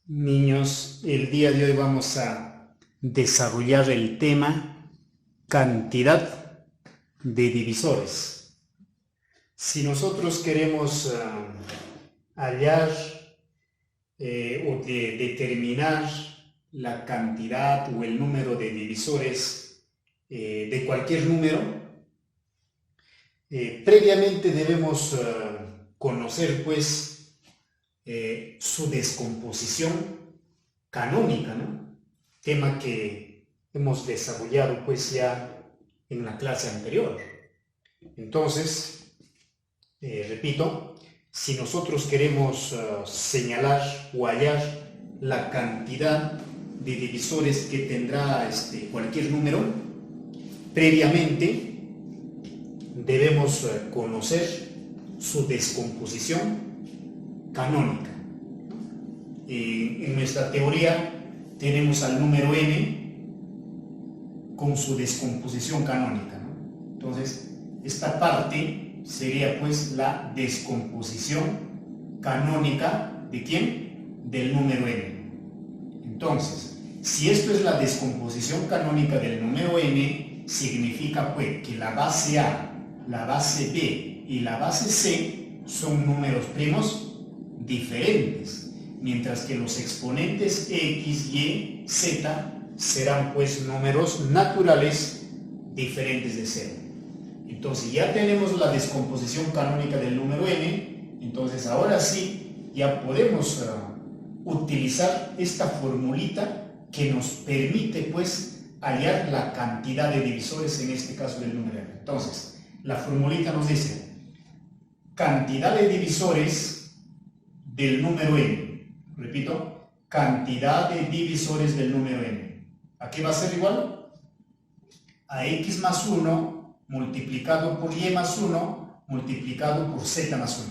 Niños, el día de hoy vamos a desarrollar el tema cantidad de divisores. Si nosotros queremos hallar o determinar la cantidad o el número de divisores de cualquier número, previamente debemos conocer pues su descomposición canónica, ¿no? Tema que hemos desarrollado pues ya en la clase anterior. Entonces, repito, si nosotros queremos señalar o hallar la cantidad de divisores que tendrá cualquier número, previamente debemos conocer su descomposición canónica. En nuestra teoría tenemos al número n con su descomposición canónica, ¿no? Entonces, esta parte sería pues la descomposición canónica ¿de quién? Del número n. Entonces, si esto es la descomposición canónica del número n, significa pues que la base A, la base B y la base C son números primos diferentes, mientras que los exponentes x, y, z serán pues números naturales diferentes de 0. Entonces ya tenemos la descomposición canónica del número n, entonces ahora sí ya podemos utilizar esta formulita que nos permite pues hallar la cantidad de divisores, en este caso del número n. Entonces, la formulita nos dice cantidad de divisores del número n. Repito, cantidad de divisores del número n. ¿A qué va a ser igual? A x más 1 multiplicado por y más 1 multiplicado por z más 1.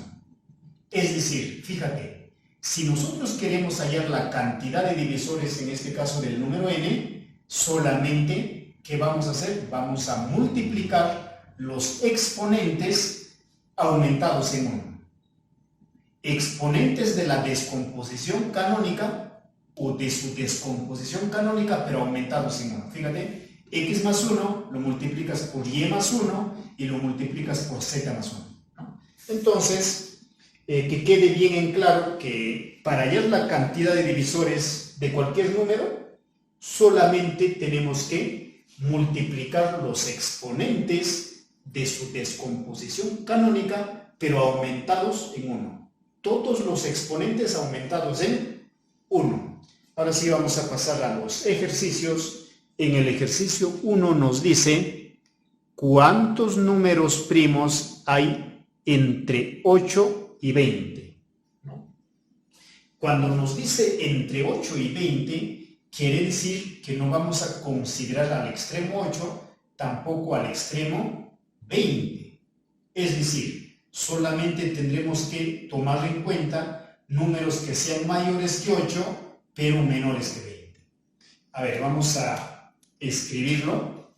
Es decir, fíjate, si nosotros queremos hallar la cantidad de divisores, en este caso del número n, solamente, ¿qué vamos a hacer? Vamos a multiplicar los exponentes aumentados en 1. Exponentes de la descomposición canónica o de su descomposición canónica, pero aumentados en 1. Fíjate, x más 1 lo multiplicas por y más 1 y lo multiplicas por z más 1, ¿no? Entonces, que quede bien en claro que para hallar la cantidad de divisores de cualquier número, solamente tenemos que multiplicar los exponentes de su descomposición canónica, pero aumentados en 1. Todos los exponentes aumentados en 1. Ahora sí vamos a pasar a los ejercicios. En el ejercicio 1 nos dice ¿cuántos números primos hay entre 8 y 20? ¿No? Cuando nos dice entre 8 y 20, quiere decir que no vamos a considerar al extremo 8, tampoco al extremo 20. Es decir, solamente tendremos que tomar en cuenta números que sean mayores que 8, pero menores que 20. A ver, vamos a escribirlo.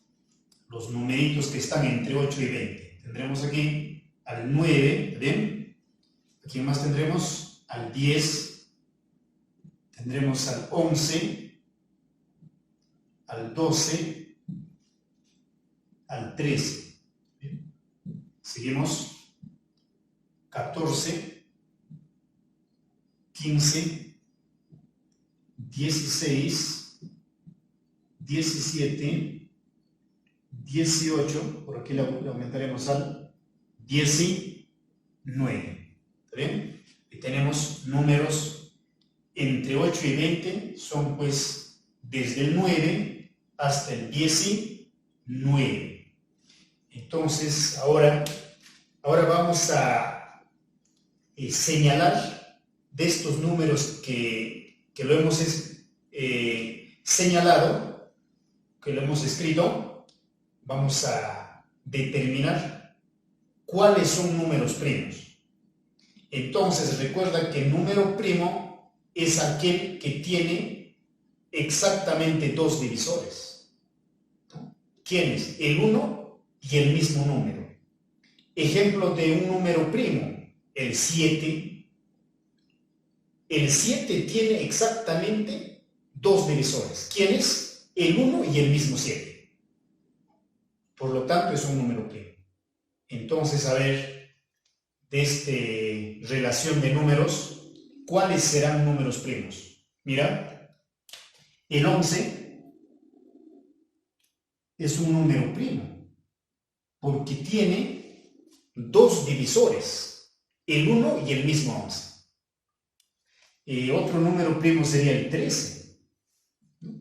Los numeritos que están entre 8 y 20. Tendremos aquí al 9, ¿ven? Aquí más tendremos al 10, tendremos al 11, al 12, al 13. ¿Bien? Seguimos. 14, 15, 16, 17, 18, por aquí le aumentaremos al 19. ¿Está bien? Y tenemos números entre 8 y 20, son pues desde el 9 hasta el 19. Entonces, ahora vamos a señalar de estos números que lo hemos señalado, que lo hemos escrito, vamos a determinar cuáles son números primos. Entonces, recuerda que el número primo es aquel que tiene exactamente dos divisores, ¿no? ¿Quiénes? El 1 y el mismo número. Ejemplo de un número primo: el 7, El 7 tiene exactamente dos divisores. ¿Quiénes? El 1 y el mismo 7. Por lo tanto, es un número primo. Entonces, a ver, de esta relación de números, ¿cuáles serán números primos? Mira, el 11 es un número primo, porque tiene dos divisores, el 1 y el mismo 11. Otro número primo sería el 13, ¿no?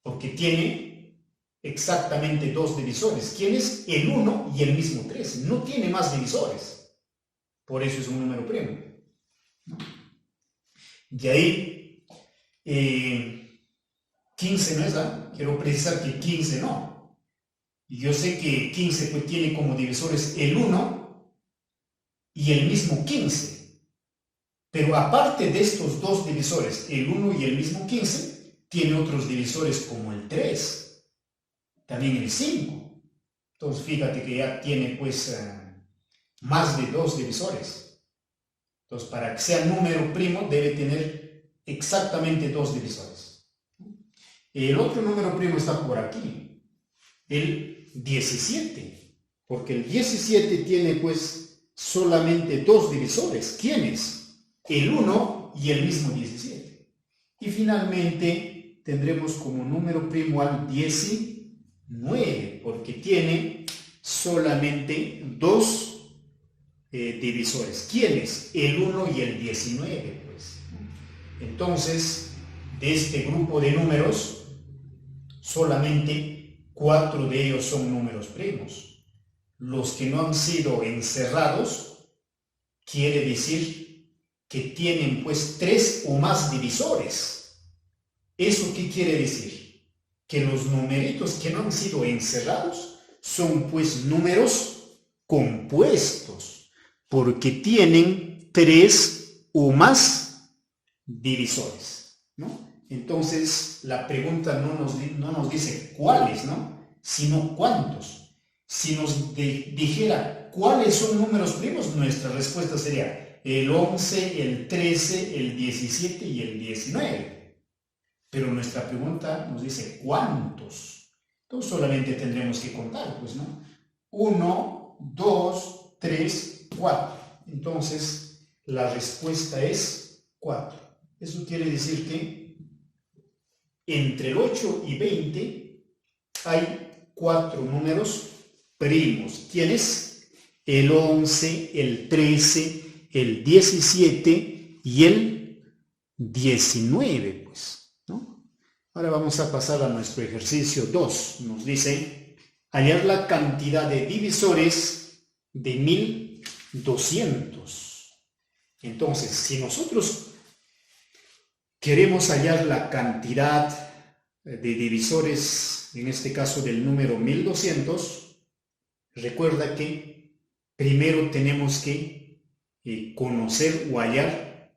Porque tiene exactamente dos divisores. ¿Quién es? El 1 y el mismo 13. No tiene más divisores. Por eso es un número primo, ¿no? De ahí, 15 no es, ¿ah? Quiero precisar que 15 no. Y yo sé que 15 pues, tiene como divisores el 1 y el mismo 15. Pero aparte de estos dos divisores, el 1 y el mismo 15, tiene otros divisores como el 3, también el 5. Entonces fíjate que ya tiene pues más de dos divisores. Entonces para que sea número primo debe tener exactamente dos divisores. El otro número primo está por aquí, el 17, porque el 17 tiene pues solamente dos divisores. ¿Quiénes? El 1 y el mismo 17. Y finalmente tendremos como número primo al 19, porque tiene solamente dos divisores. ¿Quiénes? El 1 y el 19, pues. Entonces, de este grupo de números, solamente 4 de ellos son números primos. Los que no han sido encerrados, quiere decir que tienen pues 3 o más divisores. ¿Eso qué quiere decir? Que los numeritos que no han sido encerrados son pues números compuestos, porque tienen 3 o más divisores, ¿no? Entonces la pregunta no nos dice cuáles, ¿no? Sino cuántos. Si nos dijera cuáles son números primos, nuestra respuesta sería el 11, el 13, el 17 y el 19. Pero nuestra pregunta nos dice ¿cuántos? Entonces solamente tendremos que contar, pues, ¿no? 1, 2, 3, 4. Entonces la respuesta es 4. Eso quiere decir que entre el 8 y 20 hay 4 números primos. ¿Quiénes? El 11, el 13, el 17 y el 19, pues, ¿no? Ahora vamos a pasar a nuestro ejercicio 2. Nos dice hallar la cantidad de divisores de 1200. Entonces, si nosotros queremos hallar la cantidad de divisores, en este caso del número 1200, recuerda que primero tenemos que conocer o hallar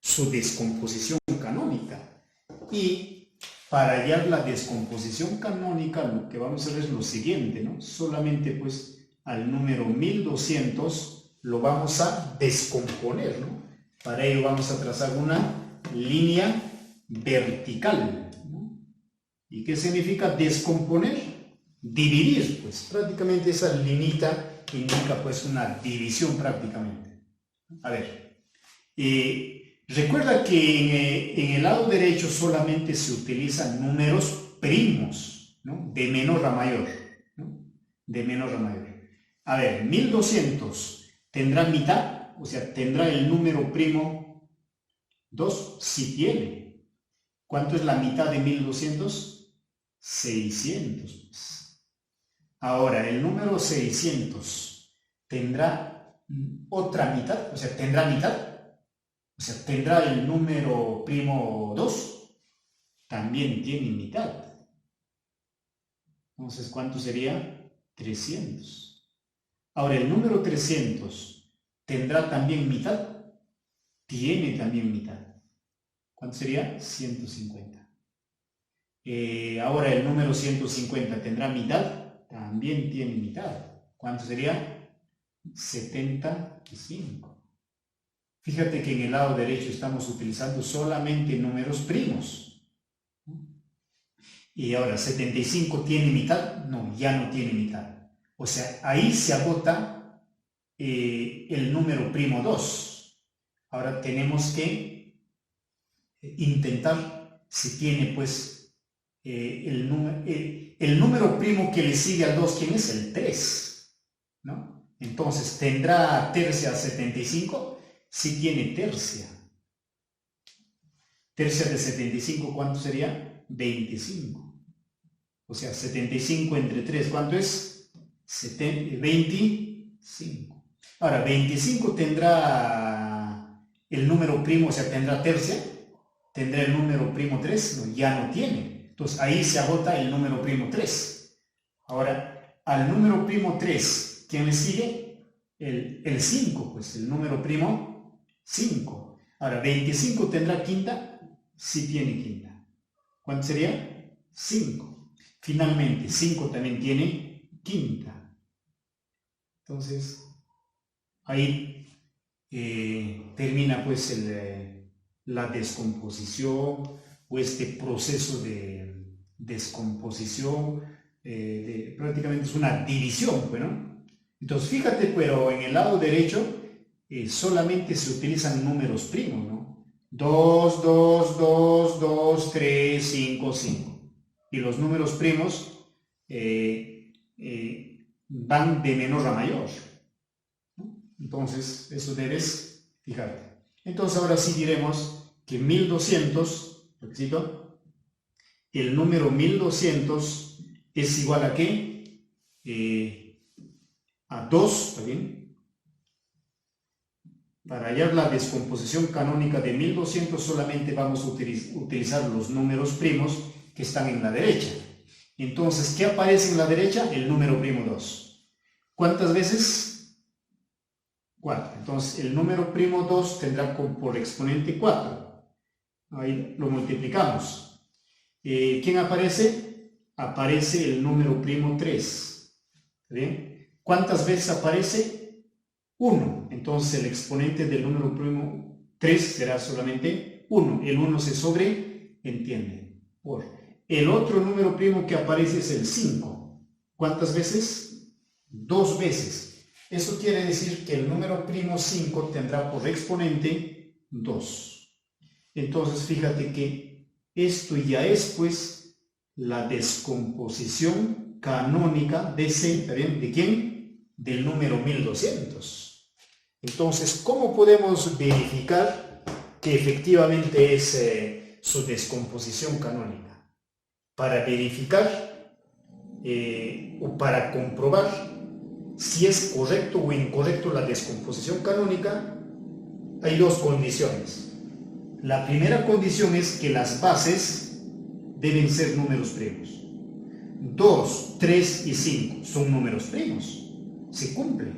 su descomposición canónica. Y para hallar la descomposición canónica, lo que vamos a hacer es lo siguiente, ¿no? Solamente pues al número 1200 lo vamos a descomponer, ¿no? Para ello vamos a trazar una línea vertical, ¿no? ¿Y qué significa descomponer? Dividir, pues prácticamente esa linita indica pues una división prácticamente. A ver, recuerda que en el lado derecho solamente se utilizan números primos, ¿no? De menor a mayor, ¿no? De menor a mayor. A ver, 1200 tendrá mitad, o sea, tendrá el número primo 2, si tiene. ¿Cuánto es la mitad de 1200? 600. Ahora, el número 600 tendrá otra mitad, o sea, tendrá mitad, o sea, tendrá el número primo 2, también tiene mitad. Entonces, ¿cuánto sería? 300. Ahora, el número 300 tendrá también mitad, tiene también mitad. ¿Cuánto sería? 150. Ahora, el número 150 tendrá mitad, también tiene mitad. ¿Cuánto sería? 75. Fíjate que en el lado derecho estamos utilizando solamente números primos. Y ahora, ¿75 tiene mitad? No, ya no tiene mitad. O sea, ahí se agota el número primo 2. Ahora tenemos que intentar si tiene pues el número primo que le sigue al 2, ¿quién es? El 3, ¿no? Entonces, ¿tendrá tercia 75? Sí tiene tercia. Tercia de 75, ¿cuánto sería? 25. O sea, 75 entre 3, ¿cuánto es? 25. Ahora, 25 tendrá el número primo, o sea, tendrá tercia. ¿Tendrá el número primo 3? No, ya no tiene. Entonces, ahí se agota el número primo 3. Ahora, al número primo 3, ¿quién le sigue? El 5, pues el número primo 5. Ahora, ¿25 tendrá quinta? Sí tiene quinta. ¿Cuánto sería? 5. Finalmente, 5 también tiene quinta. Entonces, ahí termina pues la descomposición o este proceso de descomposición. Prácticamente es una división, pues, ¿no? Entonces, fíjate, pero en el lado derecho solamente se utilizan números primos, ¿no? 2, 2, 2, 2, 3, 5, 5. Y los números primos van de menor a mayor, ¿no? Entonces, eso debes fijarte. Entonces, ahora sí diremos que 1200, requisito, el número 1200 es igual a ¿qué? A 2, ¿está bien? Para hallar la descomposición canónica de 1200 solamente vamos a utilizar los números primos que están en la derecha. Entonces, ¿qué aparece en la derecha? El número primo 2. ¿Cuántas veces? 4. Entonces, el número primo 2 tendrá por exponente 4. Ahí lo multiplicamos. ¿Quién aparece? Aparece el número primo 3. ¿Bien? ¿Cuántas veces aparece? 1. Entonces, el exponente del número primo 3 será solamente 1. El 1 se sobreentiende por. El otro número primo que aparece es el 5. ¿Cuántas veces? 2 veces. Eso quiere decir que el número primo 5 tendrá por exponente 2. Entonces, fíjate que esto ya es, pues, la descomposición canónica de ese, ¿bien? ¿De quién? Del número 1200. Entonces, ¿cómo podemos verificar que efectivamente es su descomposición canónica? Para verificar o para comprobar si es correcto o incorrecto la descomposición canónica, hay dos condiciones. La primera condición es que las bases deben ser números primos. 2, 3 y 5 son números primos, se cumple.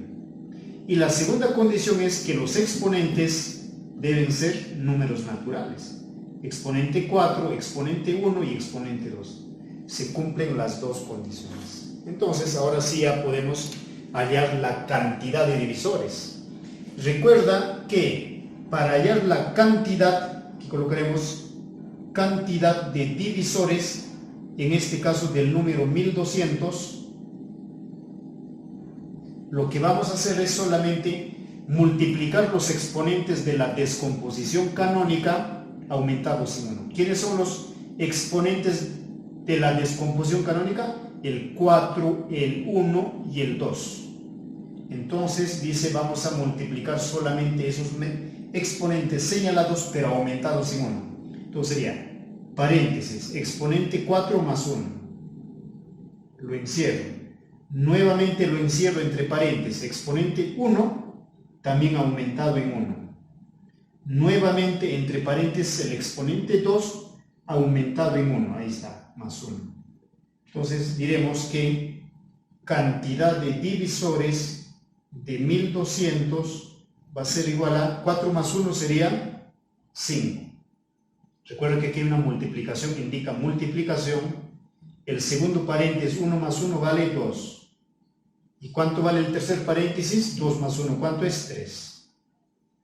Y la segunda condición es que los exponentes deben ser números naturales. Exponente 4, exponente 1 y exponente 2. Se cumplen las dos condiciones. Entonces, ahora sí ya podemos hallar la cantidad de divisores. Recuerda que para hallar la cantidad, que colocaremos cantidad de divisores, en este caso del número 1200, lo que vamos a hacer es solamente multiplicar los exponentes de la descomposición canónica aumentados en 1. ¿Quiénes son los exponentes de la descomposición canónica? El 4, el 1 y el 2. Entonces dice, vamos a multiplicar solamente esos exponentes señalados pero aumentados en 1. Entonces sería, paréntesis, exponente 4 más 1. Lo encierro. Nuevamente lo encierro entre paréntesis, exponente 1 también aumentado en 1. Nuevamente entre paréntesis el exponente 2 aumentado en 1, ahí está, más 1. Entonces diremos que cantidad de divisores de 1200 va a ser igual a 4 más 1 sería 5. Recuerda que aquí hay una multiplicación que indica multiplicación. El segundo paréntesis 1 más 1 vale 2. ¿Y cuánto vale el tercer paréntesis? 2 más 1, ¿cuánto es? 3.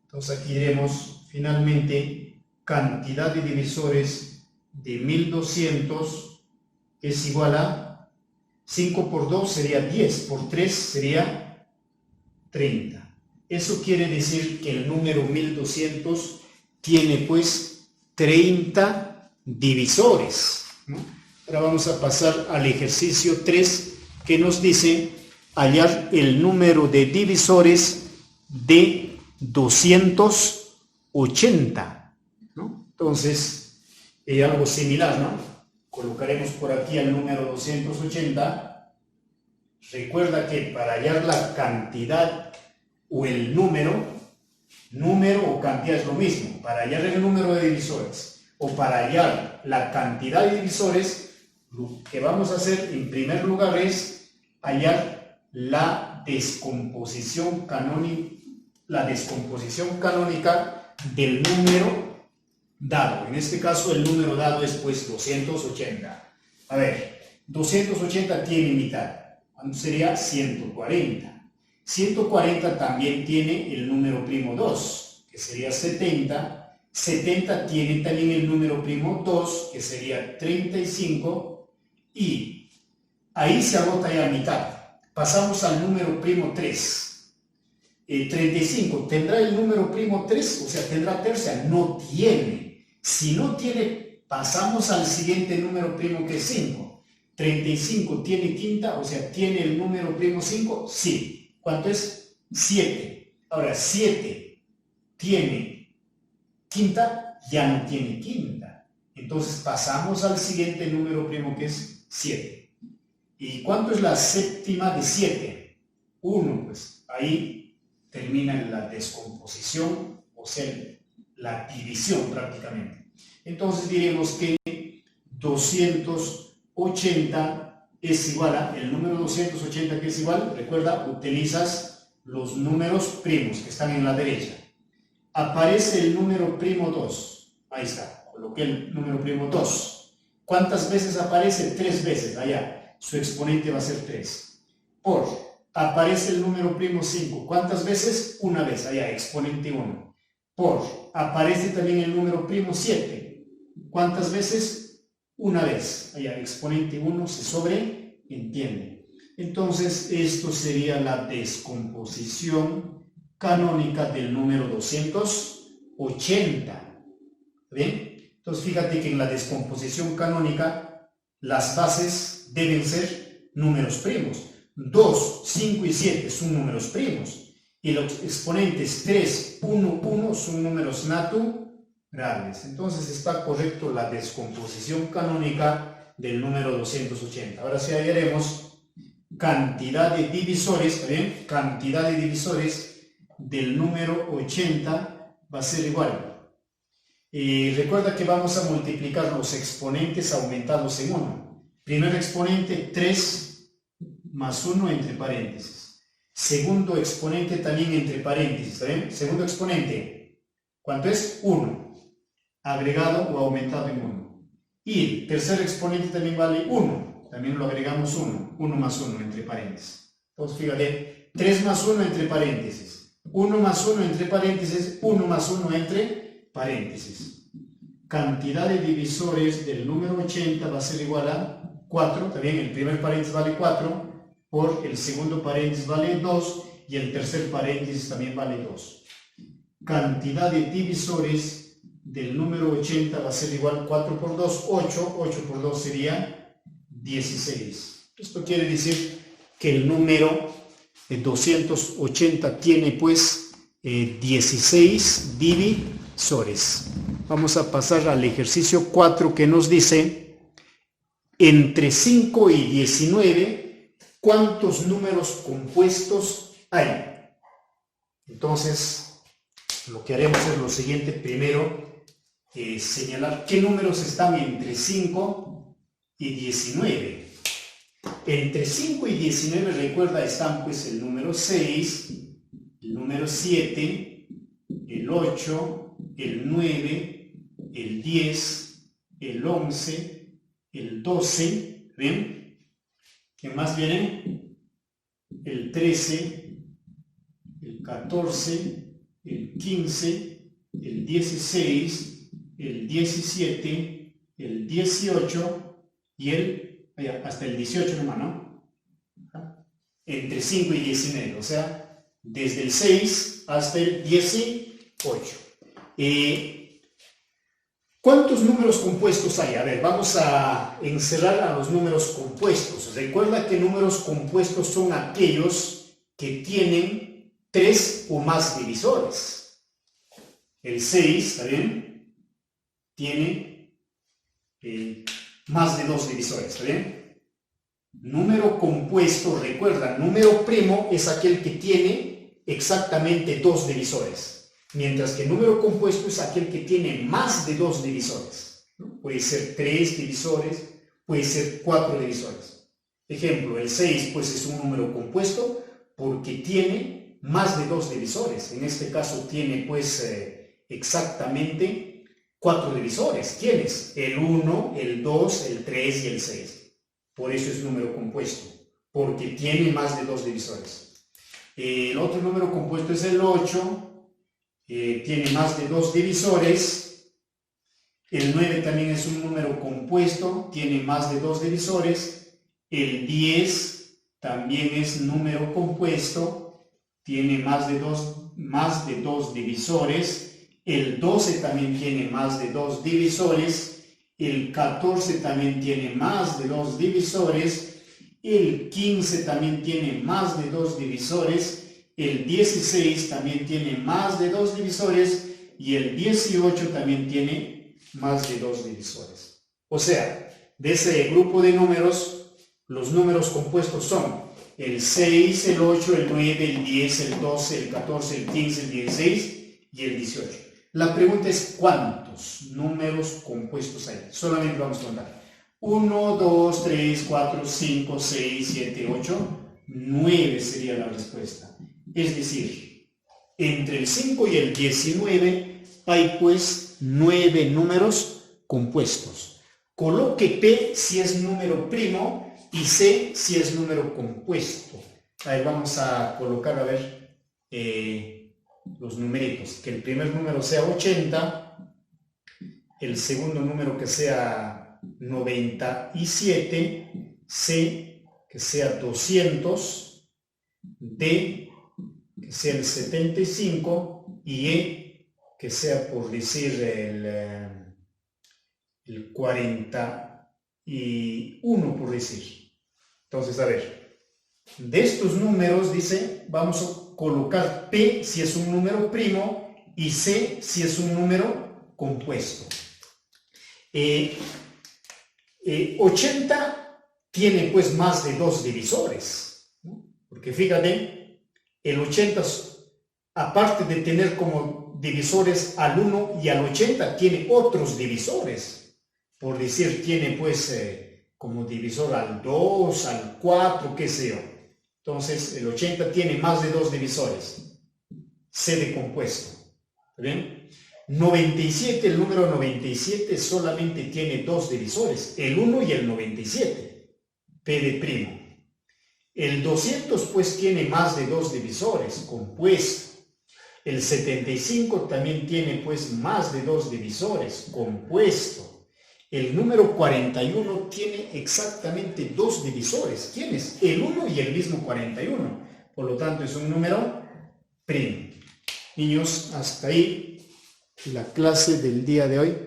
Entonces aquí diremos finalmente cantidad de divisores de 1200 es igual a 5 por 2 sería 10, por 3 sería 30. Eso quiere decir que el número 1200 tiene pues 30 divisores, ¿no? Ahora vamos a pasar al ejercicio 3 que nos dice hallar el número de divisores de 280, ¿no? Entonces, algo similar, ¿no? Colocaremos por aquí el número 280. Recuerda que para hallar la cantidad o el número o cantidad es lo mismo. Para hallar el número de divisores o para hallar la cantidad de divisores, lo que vamos a hacer en primer lugar es hallar la descomposición canónica del número dado. En este caso el número dado es pues 280. A ver, 280 tiene mitad. ¿Cuánto sería? 140. 140 también tiene el número primo 2, que sería 70. 70 tiene también el número primo 2, que sería 35. Y ahí se agota ya la mitad. Pasamos al número primo 3. 35, ¿tendrá el número primo 3? O sea, ¿tendrá tercia? No tiene. Si no tiene, pasamos al siguiente número primo que es 5. 35 tiene quinta, o sea, ¿tiene el número primo 5? Sí. ¿Cuánto es? 7. Ahora, 7 tiene quinta, ya no tiene quinta. Entonces pasamos al siguiente número primo que es 7. ¿Y cuánto es la séptima de 7? 1, pues ahí termina la descomposición, o sea, la división prácticamente. Entonces diremos que 280 es igual a, el número 280 que es igual, recuerda, utilizas los números primos que están en la derecha. Aparece el número primo 2, ahí está, coloqué el número primo 2. ¿Cuántas veces aparece? 3 veces, allá, su exponente va a ser 3. Por, aparece el número primo 5, ¿cuántas veces? Una vez, allá, exponente 1. Por, aparece también el número primo 7, ¿cuántas veces? Una vez, allá, exponente 1 se sobreentiende. Entonces, esto sería la descomposición canónica del número 280. ¿Bien? Entonces, fíjate que en la descomposición canónica las bases deben ser números primos. 2, 5 y 7 son números primos. Y los exponentes 3, 1, 1 son números naturales. Entonces, está correcto la descomposición canónica del número 280. Ahora sí hallaremos cantidad de divisores, ¿bien? Cantidad de divisores del número 80 va a ser igual. Recuerda que vamos a multiplicar los exponentes aumentados en 1. Primer exponente, 3 más 1 entre paréntesis. Segundo exponente también entre paréntesis. ¿Está bien? Segundo exponente, ¿cuánto es? 1. Agregado o aumentado en 1. Y el tercer exponente también vale 1. También lo agregamos 1. 1 más 1 entre paréntesis. Entonces, fíjate, 3 más 1 entre paréntesis. 1 más 1 entre paréntesis. 1 más 1 entre paréntesis. Cantidad de divisores del número 80 va a ser igual a 4, también el primer paréntesis vale 4, por el segundo paréntesis vale 2 y el tercer paréntesis también vale 2. Cantidad de divisores del número 80 va a ser igual 4 por 2, 8, 8 por 2 sería 16. Esto quiere decir que el número 280 tiene pues 16 divisores. Vamos a pasar al ejercicio 4 que nos dice, entre 5 y 19, ¿cuántos números compuestos hay? Entonces, lo que haremos es lo siguiente. Primero, señalar qué números están entre 5 y 19. Entre 5 y 19, recuerda, están pues el número 6, el número 7, el 8, el 9, el 10, el 11, el 12, ¿ven? ¿Qué más viene? El 13, el 14, el 15, el 16, el 17, el 18 y hasta el 18 nomás, ¿no? Entre 5 y 19, o sea, desde el 6 hasta el 18. ¿Cuántos números compuestos hay? A ver, vamos a encerrar a los números compuestos. Recuerda que números compuestos son aquellos que tienen 3 o más divisores. El 6, ¿está bien? Tiene más de 2 divisores, ¿está bien? Número compuesto, recuerda, número primo es aquel que tiene exactamente 2 divisores. Mientras que el número compuesto es aquel que tiene más de 2 divisores, ¿no? Puede ser 3 divisores, puede ser 4 divisores. Ejemplo, el 6 pues es un número compuesto porque tiene más de 2 divisores. En este caso tiene pues exactamente 4 divisores. ¿Quiénes? El 1, el 2, el 3 y el 6. Por eso es número compuesto, porque tiene más de 2 divisores. El otro número compuesto es el 8. Tiene más de 2 divisores. El 9 también es un número compuesto, tiene más de 2 divisores. El 10 también es número compuesto, tiene más de 2 divisores. El 12 también tiene más de 2 divisores. El 14 también tiene más de 2 divisores. El 15 también tiene más de 2 divisores. El 16 también tiene más de 2 divisores y el 18 también tiene más de 2 divisores. O sea, de ese grupo de números, los números compuestos son el 6, el 8, el 9, el 10, el 12, el 14, el 15, el 16 y el 18. La pregunta es ¿cuántos números compuestos hay? Solamente vamos a contar. 1, 2, 3, 4, 5, 6, 7, 8, 9 sería la respuesta. Es decir, entre el 5 y el 19 hay pues 9 números compuestos. Coloque P si es número primo y C si es número compuesto. Ahí vamos a colocar, a ver, los numeritos. Que el primer número sea 80, el segundo número que sea 97, C que sea 200, D que sea el 75 y E que sea, por decir, el 41, por decir. Entonces, a ver, de estos números, dice, vamos a colocar P si es un número primo y C si es un número compuesto. 80 tiene pues más de 2 divisores, ¿no? Porque fíjate, el 80, aparte de tener como divisores al 1 y al 80, tiene otros divisores. Por decir, tiene pues como divisor al 2, al 4, qué sé yo. Entonces, el 80 tiene más de 2 divisores. C de compuesto. ¿Está bien? 97, el número 97 solamente tiene 2 divisores, el 1 y el 97. P de primo. El 200 pues tiene más de 2 divisores, compuesto. El 75 también tiene pues más de 2 divisores, compuesto. El número 41 tiene exactamente 2 divisores. ¿Quién es? El 1 y el mismo 41. Por lo tanto es un número primo. Niños, hasta ahí la clase del día de hoy.